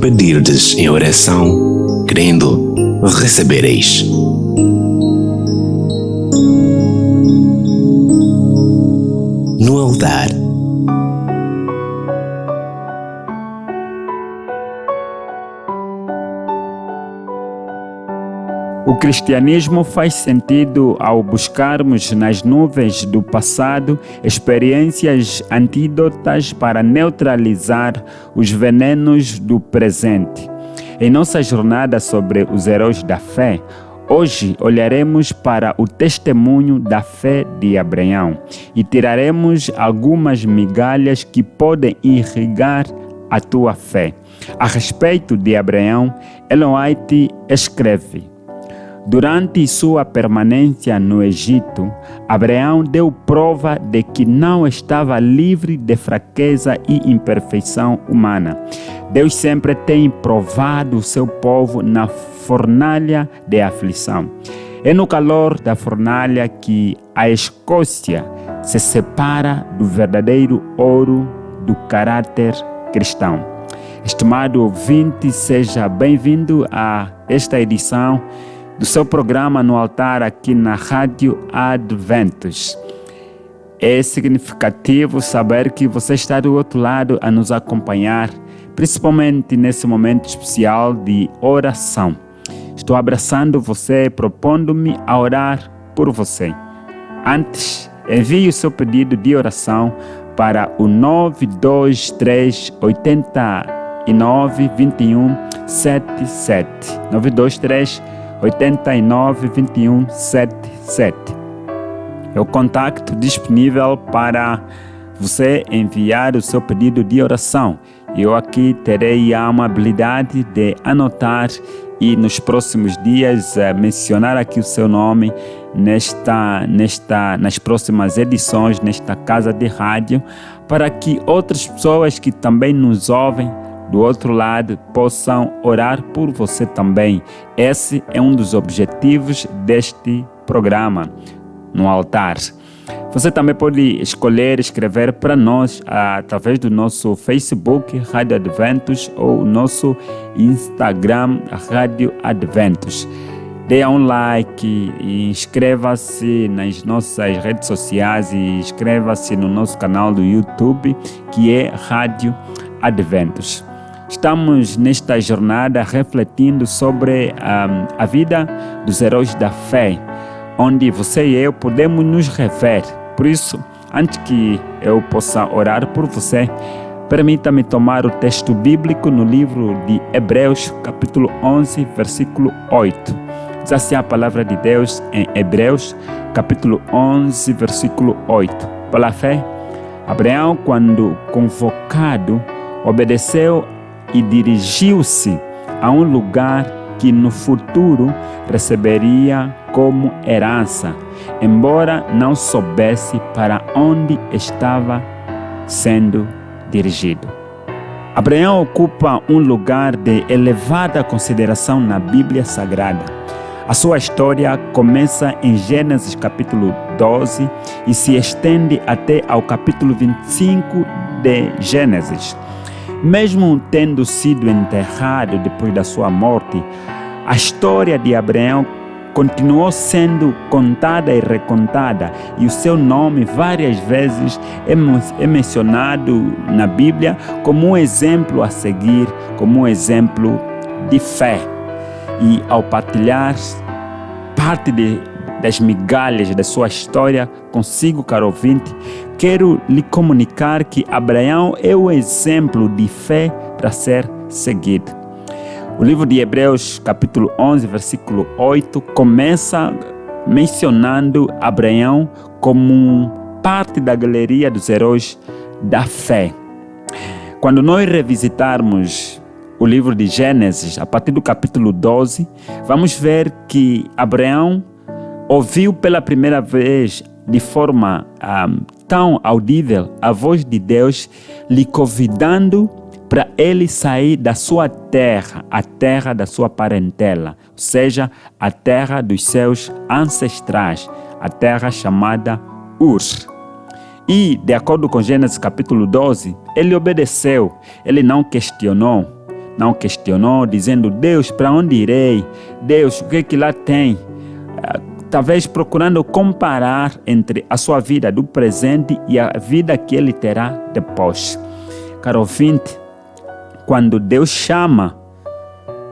pedirdes em oração, crendo, recebereis. No altar. O cristianismo faz sentido ao buscarmos nas nuvens do passado experiências antídotas para neutralizar os venenos do presente. Em nossa jornada sobre os heróis da fé, hoje olharemos para o testemunho da fé de Abraão e tiraremos algumas migalhas que podem irrigar a tua fé. A respeito de Abraão, Ellen White escreve: durante sua permanência no Egito, Abraão deu prova de que não estava livre de fraqueza e imperfeição humana. Deus sempre tem provado o seu povo na fornalha de aflição. É no calor da fornalha que a escócia se separa do verdadeiro ouro do caráter cristão. Estimado ouvinte, seja bem-vindo a esta edição do seu programa No Altar aqui na Rádio Adventus. É significativo saber que você está do outro lado a nos acompanhar, principalmente nesse momento especial de oração. Estou abraçando você, propondo-me a orar por você. Antes, envie o seu pedido de oração para o 923 89 21 77 923 89 21 77. É o contato disponível para você enviar o seu pedido de oração. Eu aqui terei a amabilidade de anotar e nos próximos dias mencionar aqui o seu nome nas próximas edições, nesta casa de rádio, para que outras pessoas que também nos ouvem do outro lado possam orar por você também. Esse é um dos objetivos deste programa, No Altar. Você também pode escolher escrever para nós através do nosso Facebook, Rádio Adventus, ou nosso Instagram, Rádio Adventus. Dê um like e inscreva-se nas nossas redes sociais e inscreva-se no nosso canal do YouTube, que é Rádio Adventus. Estamos nesta jornada refletindo sobre a vida dos heróis da fé, onde você e eu podemos nos rever. Por isso, antes que eu possa orar por você, permita-me tomar o texto bíblico no livro de Hebreus, capítulo 11, versículo 8. Diz assim a palavra de Deus em Hebreus, capítulo 11, versículo 8. Pela fé, Abraão, quando convocado, obedeceu e dirigiu-se a um lugar que no futuro receberia como herança, embora não soubesse para onde estava sendo dirigido. Abraão ocupa um lugar de elevada consideração na Bíblia Sagrada. A sua história começa em Gênesis capítulo 12 e se estende até ao capítulo 25 de Gênesis. Mesmo tendo sido enterrado depois da sua morte, a história de Abraão continuou sendo contada e recontada, e o seu nome várias vezes é mencionado na Bíblia como um exemplo a seguir, como um exemplo de fé. E ao partilhar parte das migalhas da sua história consigo, caro ouvinte, quero lhe comunicar que Abraão é o exemplo de fé para ser seguido. O livro de Hebreus, capítulo 11, versículo 8, começa mencionando Abraão como parte da galeria dos heróis da fé. Quando nós revisitarmos o livro de Gênesis, a partir do capítulo 12, vamos ver que Abraão ouviu pela primeira vez, de forma tão audível, a voz de Deus lhe convidando para ele sair da sua terra, a terra da sua parentela, ou seja, a terra dos seus ancestrais, a terra chamada Ur. E, de acordo com Gênesis capítulo 12, ele obedeceu, ele não questionou, não questionou, dizendo: Deus, para onde irei? Deus, o que é que lá tem? Talvez procurando comparar entre a sua vida do presente e a vida que ele terá depois. Caro ouvinte, quando Deus chama,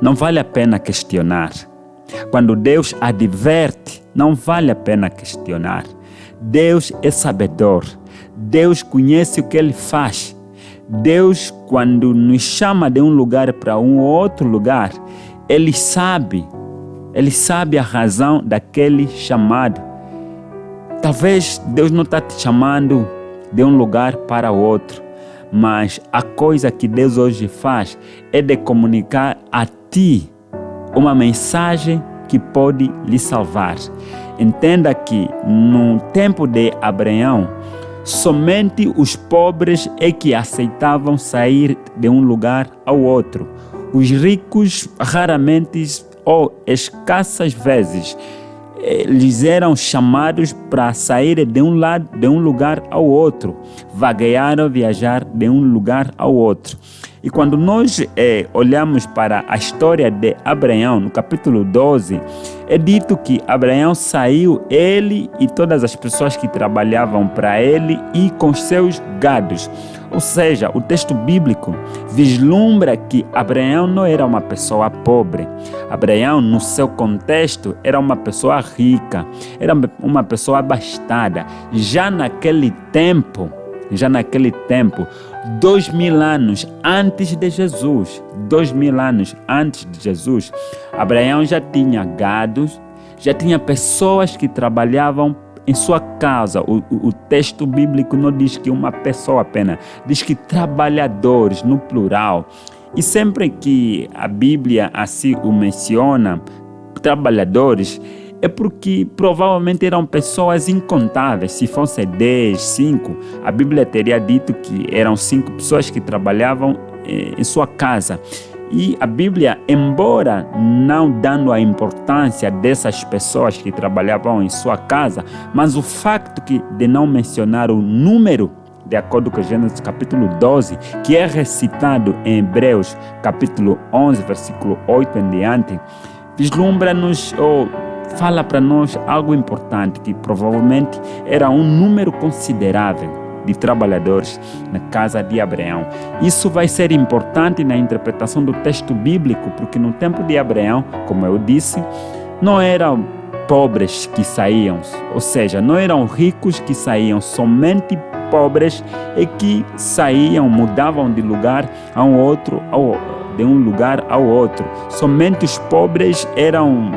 não vale a pena questionar. Quando Deus adverte, não vale a pena questionar. Deus é sabedor. Deus conhece o que Ele faz. Deus, quando nos chama de um lugar para um outro lugar, Ele sabe a razão daquele chamado. Talvez Deus não está te chamando de um lugar para outro, mas a coisa que Deus hoje faz é de comunicar a ti uma mensagem que pode lhe salvar. Entenda que no tempo de Abraão, somente os pobres é que aceitavam sair de um lugar ao outro. Os ricos raramente ou escassas vezes eles eram chamados para sair de um lugar ao outro, vaguear ou viajar de um lugar ao outro. E quando nós olhamos para a história de Abraão, no capítulo 12, é dito que Abraão saiu, ele e todas as pessoas que trabalhavam para ele e com seus gados. Ou seja, o texto bíblico vislumbra que Abraão não era uma pessoa pobre. Abraão, no seu contexto, era uma pessoa rica, era uma pessoa abastada. Já naquele tempo, 2000 anos antes de Jesus, Abraão já tinha gados, já tinha pessoas que trabalhavam em sua casa. O texto bíblico não diz que uma pessoa apenas, diz que trabalhadores, no plural. E sempre que a Bíblia assim o menciona, trabalhadores, é porque provavelmente eram pessoas incontáveis. Se fosse 10, 5, a Bíblia teria dito que eram 5 pessoas que trabalhavam em sua casa. E a Bíblia, embora não dando a importância dessas pessoas que trabalhavam em sua casa, mas o facto de não mencionar o número, de acordo com Gênesis capítulo 12, que é recitado em Hebreus capítulo 11, versículo 8 em diante, vislumbra-nos ou fala para nós algo importante, que provavelmente era um número considerável de trabalhadores na casa de Abraão. Isso vai ser importante na interpretação do texto bíblico, porque no tempo de Abraão, como eu disse, não eram pobres que saíam, ou seja, não eram ricos que saíam, somente pobres e que saíam, mudavam de lugar a um outro, de um lugar ao outro. Somente os pobres eram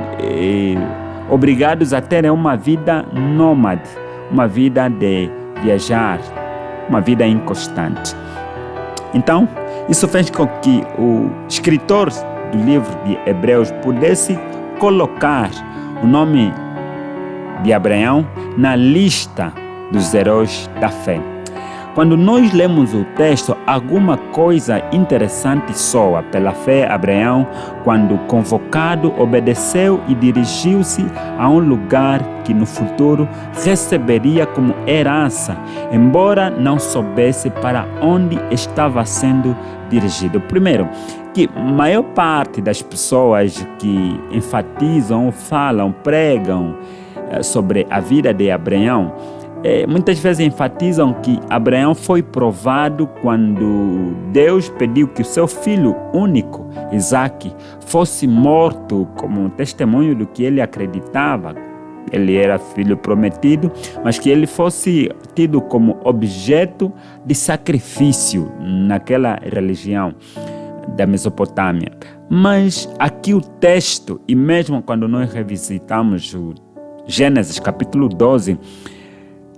obrigados a ter uma vida nômade, uma vida de viajar, uma vida inconstante. Então, isso fez com que o escritor do livro de Hebreus pudesse colocar o nome de Abraão na lista dos heróis da fé. Quando nós lemos o texto, alguma coisa interessante soa. Pela fé, Abraão, quando convocado, obedeceu e dirigiu-se a um lugar que no futuro receberia como herança, embora não soubesse para onde estava sendo dirigido. Primeiro, que a maior parte das pessoas que enfatizam, falam, pregam sobre a vida de Abraão, muitas vezes enfatizam que Abraão foi provado quando Deus pediu que o seu filho único, Isaque, fosse morto como testemunho do que ele acreditava. Ele era filho prometido, mas que ele fosse tido como objeto de sacrifício naquela religião da Mesopotâmia. Mas aqui o texto, e mesmo quando nós revisitamos o Gênesis capítulo 12,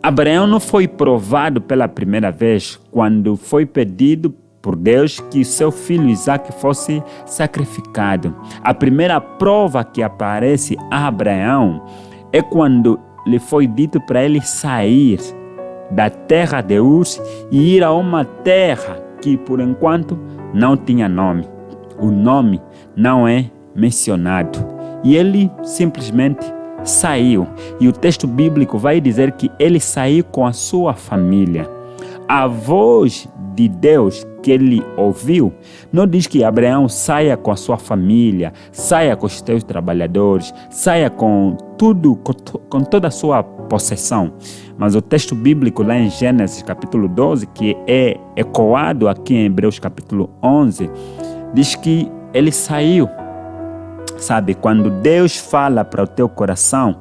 Abraão não foi provado pela primeira vez quando foi pedido por Deus que seu filho Isaque fosse sacrificado. A primeira prova que aparece a Abraão é quando lhe foi dito para ele sair da terra de Ur e ir a uma terra que por enquanto não tinha nome. O nome não é mencionado. E ele simplesmente saiu. E o texto bíblico vai dizer que ele saiu com a sua família. a voz de Deus que ele ouviu não diz que Abraão saia com a sua família, saia com os seus trabalhadores, saia com tudo, com toda a sua possessão. Mas o texto bíblico lá em Gênesis capítulo 12, que é ecoado aqui em Hebreus capítulo 11, diz que ele saiu. Sabe, quando Deus fala para o teu coração,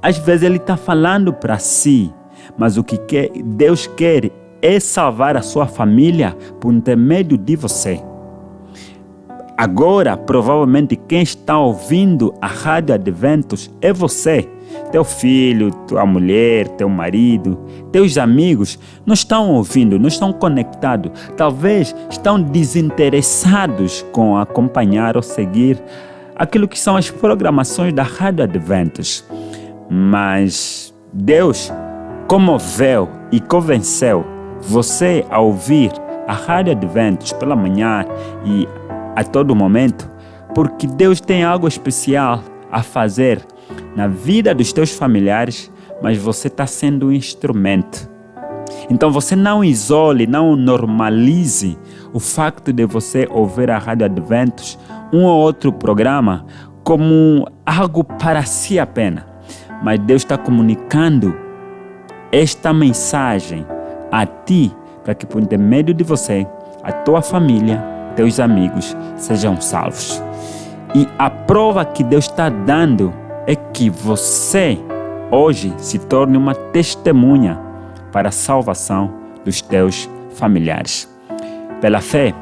às vezes ele está falando para si, mas o que Deus quer é salvar a sua família por intermédio de você. Agora, provavelmente, quem está ouvindo a Rádio Adventos é você. Teu filho, tua mulher, teu marido, teus amigos não estão ouvindo, não estão conectados. Talvez estão desinteressados com acompanhar ou seguir aquilo que são as programações da Rádio Adventos. Mas Deus comoveu e convenceu você a ouvir a Rádio Adventos pela manhã e a todo momento, porque Deus tem algo especial a fazer na vida dos teus familiares, mas você está sendo um instrumento. Então você não isole, não normalize o facto de você ouvir a Rádio Adventos, um ou outro programa, como algo para si apenas. Mas Deus está comunicando esta mensagem a ti, para que por intermédio de você, a tua família, teus amigos sejam salvos. E a prova que Deus está dando é que você hoje se torne uma testemunha para a salvação dos teus familiares. Pela fé,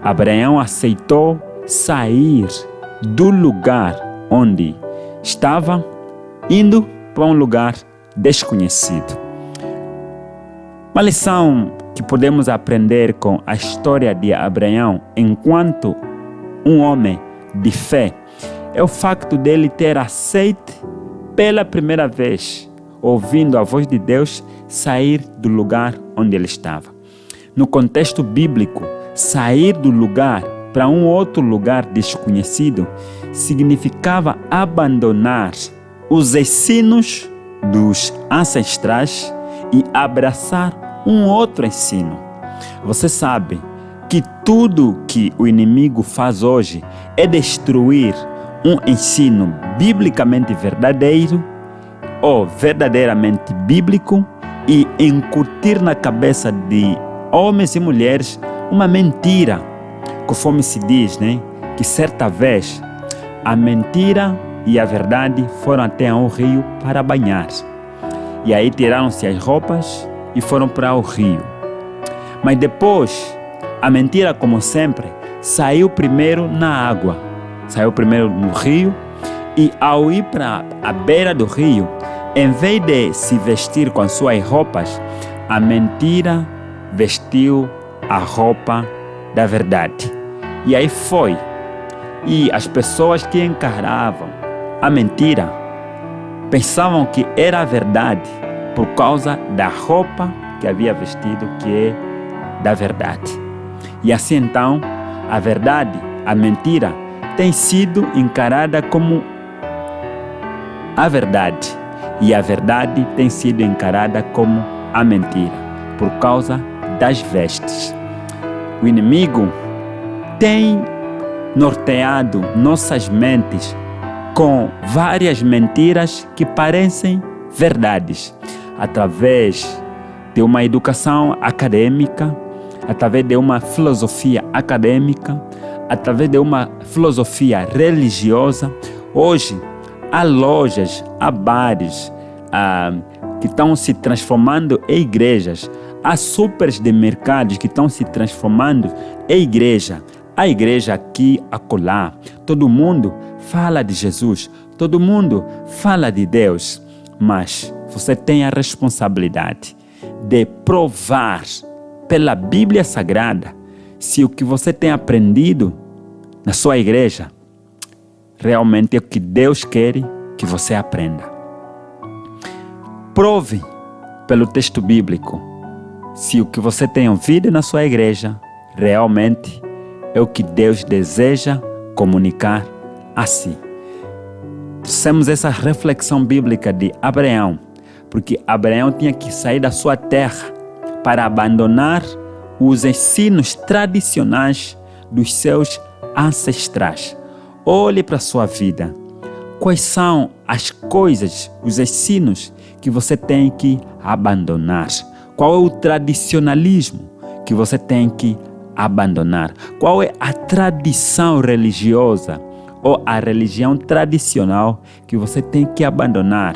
Abraão aceitou sair do lugar onde estava, indo para um lugar desconhecido. Uma lição que podemos aprender com a história de Abraão enquanto um homem de fé é o facto dele ter aceito pela primeira vez, ouvindo a voz de Deus, sair do lugar onde ele estava. No contexto bíblico, sair do lugar para um outro lugar desconhecido significava abandonar os ensinos dos ancestrais e abraçar um outro ensino. Você sabe que tudo que o inimigo faz hoje é destruir um ensino biblicamente verdadeiro ou verdadeiramente bíblico e incutir na cabeça de homens e mulheres uma mentira, conforme se diz, que certa vez a mentira e a verdade foram até um rio para banhar. E aí tiraram-se as roupas e foram para o rio. Mas depois, a mentira, como sempre, saiu primeiro na água. Saiu primeiro no rio e ao ir para a beira do rio, em vez de se vestir com as suas roupas, a mentira vestiu a roupa da verdade. E aí foi. E as pessoas que encaravam a mentira pensavam que era a verdade por causa da roupa que havia vestido, que é da verdade. E assim então, a verdade, a mentira, tem sido encarada como a verdade. E a verdade tem sido encarada como a mentira, por causa das vestes. O inimigo tem norteado nossas mentes com várias mentiras que parecem verdades, através de uma educação acadêmica, através de uma filosofia acadêmica, através de uma filosofia religiosa. Hoje, há lojas, há bares que estão se transformando em igrejas, há supermercados que estão se transformando em igreja. A igreja aqui, acolá, todo mundo fala de Jesus, todo mundo fala de Deus, mas você tem a responsabilidade de provar pela Bíblia Sagrada se o que você tem aprendido na sua igreja realmente é o que Deus quer que você aprenda. Prove pelo texto bíblico se o que você tem ouvido na sua igreja realmente é o que Deus deseja comunicar a si. Trouxemos essa reflexão bíblica de Abraão, porque Abraão tinha que sair da sua terra para abandonar os ensinos tradicionais dos seus ancestrais. Olhe para a sua vida. Quais são as coisas, os ensinos que você tem que abandonar? Qual é o tradicionalismo que você tem que abandonar? Qual é a tradição religiosa ou a religião tradicional que você tem que abandonar?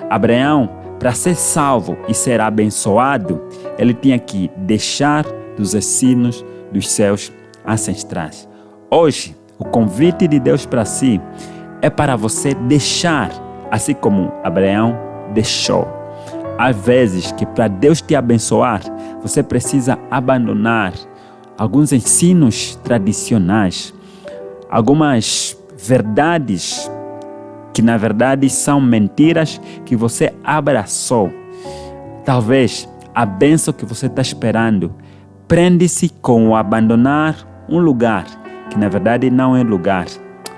Abraão, para ser salvo e ser abençoado, ele tinha que deixar dos ensinos dos seus ancestrais. Hoje, o convite de Deus para si é para você deixar, assim como Abraão deixou. Há vezes que para Deus te abençoar, você precisa abandonar alguns ensinos tradicionais, algumas verdades que na verdade são mentiras que você abraçou. Talvez a bênção que você está esperando prende-se com o abandonar um lugar que na verdade não é lugar,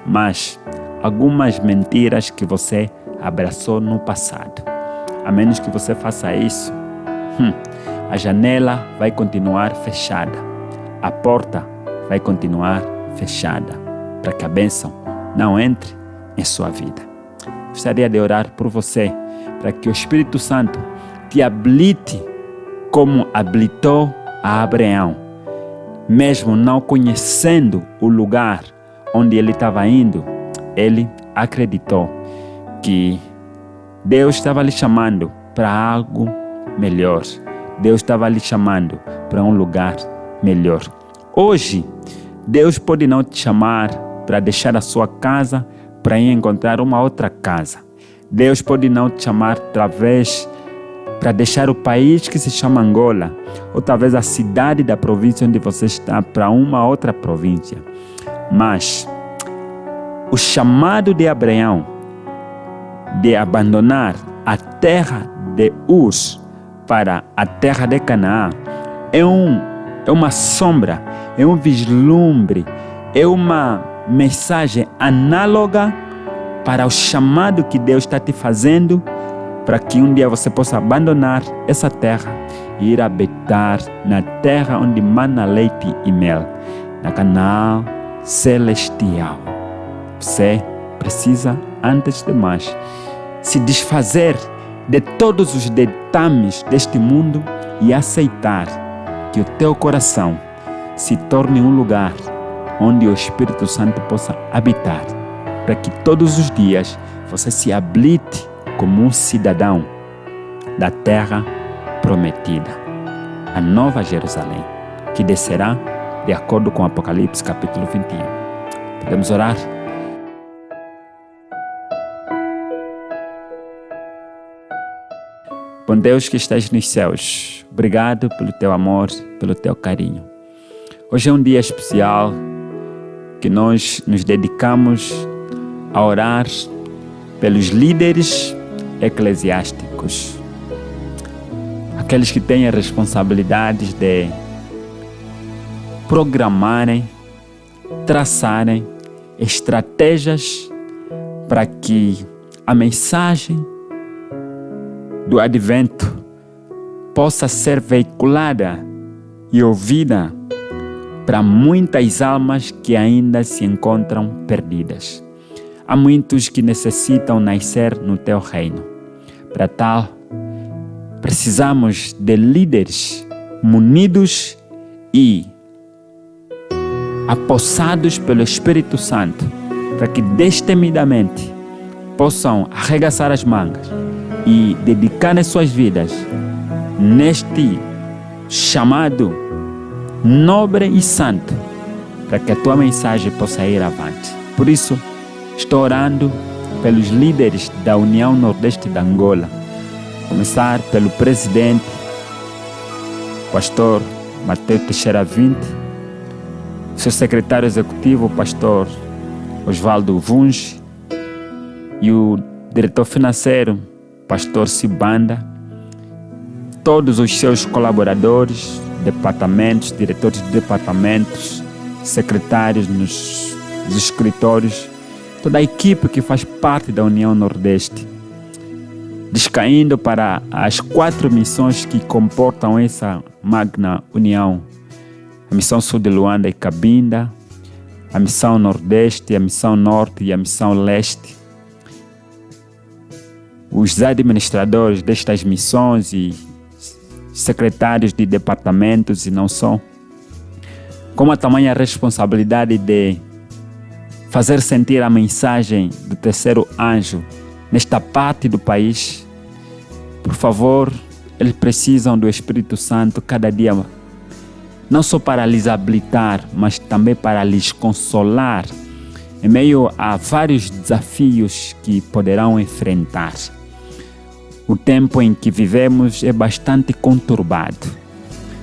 mas algumas mentiras que você abraçou no passado. A menos que você faça isso, a janela vai continuar fechada, a porta vai continuar fechada, para que a bênção não entre em sua vida. Gostaria de orar por você, para que o Espírito Santo te habilite como habilitou a Abraão, mesmo não conhecendo o lugar onde ele estava indo. Ele acreditou que Deus estava lhe chamando para algo melhor. Deus estava lhe chamando para um lugar melhor. Hoje, Deus pode não te chamar para deixar a sua casa para ir encontrar uma outra casa. Deus pode não te chamar talvez para deixar o país que se chama Angola, ou talvez a cidade da província onde você está para uma outra província. Mas o chamado de Abraão de abandonar a terra de Uz para a terra de Canaã é uma sombra, é um vislumbre, é uma mensagem análoga para o chamado que Deus está te fazendo, para que um dia você possa abandonar essa terra e ir habitar na terra onde mana leite e mel, na Canaã celestial. Você precisa, antes de mais, se desfazer de todos os ditames deste mundo e aceitar que o teu coração se torne um lugar onde o Espírito Santo possa habitar, para que todos os dias você se habilite como um cidadão da terra prometida, a Nova Jerusalém, que descerá de acordo com Apocalipse capítulo 21. Podemos orar? Bom Deus que estás nos céus, obrigado pelo teu amor, pelo teu carinho. Hoje é um dia especial que nós nos dedicamos a orar pelos líderes eclesiásticos, aqueles que têm a responsabilidade de programarem, traçarem estratégias para que a mensagem do advento possa ser veiculada e ouvida para muitas almas que ainda se encontram perdidas. Há muitos que necessitam nascer no teu reino. Para tal, precisamos de líderes munidos e apossados pelo Espírito Santo, para que destemidamente possam arregaçar as mangas e dedicar as suas vidas neste chamado nobre e santo, para que a tua mensagem possa ir avante. Por isso, estou orando pelos líderes da União Nordeste de Angola, começar pelo presidente, pastor Mateus Teixeira Vinte, seu secretário executivo, pastor Osvaldo Vunge, e o diretor financeiro, pastor Sibanda, todos os seus colaboradores, departamentos, diretores de departamentos, secretários nos escritórios, toda a equipe que faz parte da União Nordeste. descaindo para as 4 missões que comportam essa magna união. A missão sul de Luanda e Cabinda, a missão nordeste, a missão norte e a missão leste. Os administradores destas missões e secretários de departamentos e não só, com a tamanha responsabilidade de fazer sentir a mensagem do terceiro anjo nesta parte do país. Por favor, eles precisam do Espírito Santo cada dia, não só para lhes habilitar, mas também para lhes consolar em meio a vários desafios que poderão enfrentar. O tempo em que vivemos é bastante conturbado.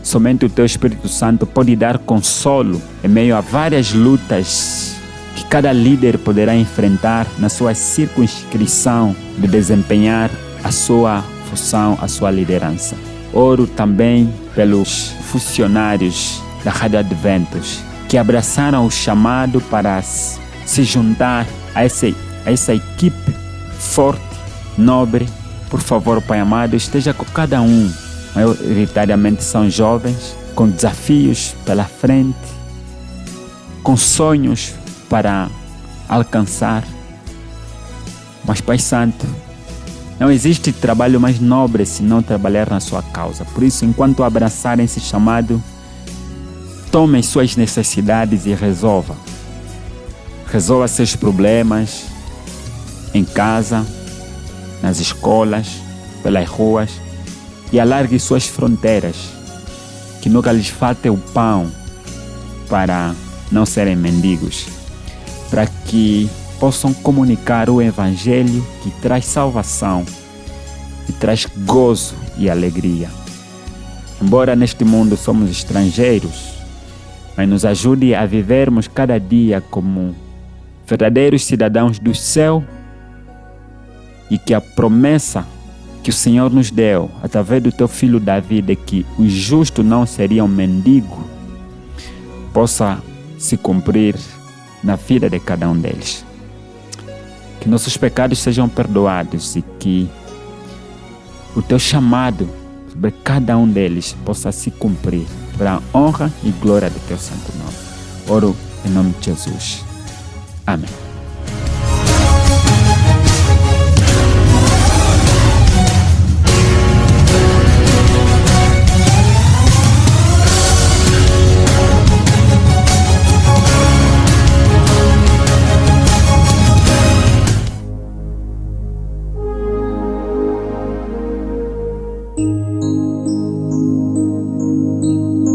Somente o Teu Espírito Santo pode dar consolo em meio a várias lutas que cada líder poderá enfrentar na sua circunscrição de desempenhar a sua função, a sua liderança. Oro também pelos funcionários da Rádio Adventos que abraçaram o chamado para se juntar a essa equipe forte, nobre. Por favor, Pai amado, esteja com cada um. Maioritariamente são jovens, com desafios pela frente, com sonhos para alcançar. Mas, Pai Santo, não existe trabalho mais nobre se não trabalhar na sua causa. Por isso, enquanto abraçarem esse chamado, tomem suas necessidades e resolva. Resolva seus problemas em casa, nas escolas, pelas ruas, e alargue suas fronteiras, que nunca lhes falte o pão para não serem mendigos, para que possam comunicar o Evangelho que traz salvação e traz gozo e alegria. Embora neste mundo somos estrangeiros, mas nos ajude a vivermos cada dia como verdadeiros cidadãos do céu, e que a promessa que o Senhor nos deu através do Teu Filho Davi de que os justos não seriam mendigos possa se cumprir na vida de cada um deles. Que nossos pecados sejam perdoados e que o Teu chamado sobre cada um deles possa se cumprir para a honra e glória do Teu santo nome. Oro em nome de Jesus. Amém.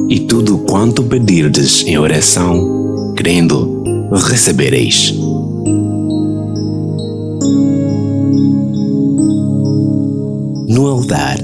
E tudo quanto pedirdes em oração, crendo, recebereis. No altar